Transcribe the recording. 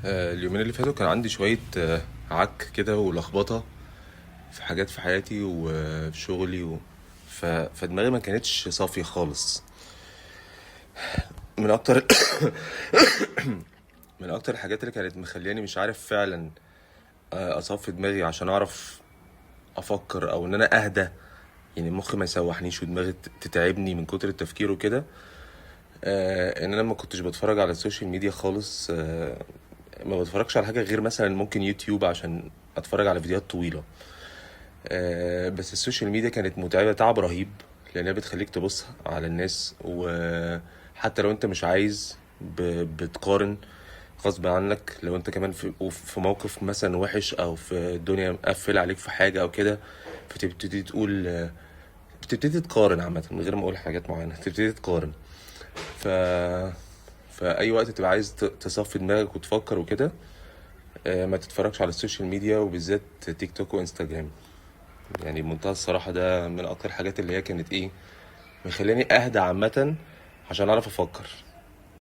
اليومين اللي فاتوا كان عندي شوية عك كده ولخبطة في حاجات في حياتي وفي شغلي فدماغي ما كانتش صافية خالص. من أكتر من أكتر الحاجات اللي كانت مخلياني مش عارف فعلا أصفي دماغي عشان أعرف أفكر أو إن أنا أهدى. يعني مخي ما يسوحنيش ودماغي تتعبني من كتر التفكير وكده. ان انا ما كنتش بتفرج على السوشيال ميديا خالص. ما بتفرجش على حاجه غير مثلا ممكن يوتيوب عشان اتفرج على فيديوهات طويله. بس السوشيال ميديا كانت متعبه تعب رهيب، لانها بتخليك تبص على الناس، وحتى لو انت مش عايز بتقارن غصب عنك. لو انت كمان في موقف مثلا وحش او في الدنيا مقفله عليك في حاجه او كده، فتبتدي تقول، بتبتدي تقارن عامه من غير ما اقول حاجات معينه، تبتدي تقارن. ف فأي وقت تبقى عايز تصفي دماغك وتفكر وكده، ما تتفرجش على السوشيال ميديا وبالذات تيك توك وانستجرام. يعني بمنتهى الصراحة ده من أكتر الحاجات اللي هي كانت إيه مخلاني أهدى عامة عشان أعرف أفكر.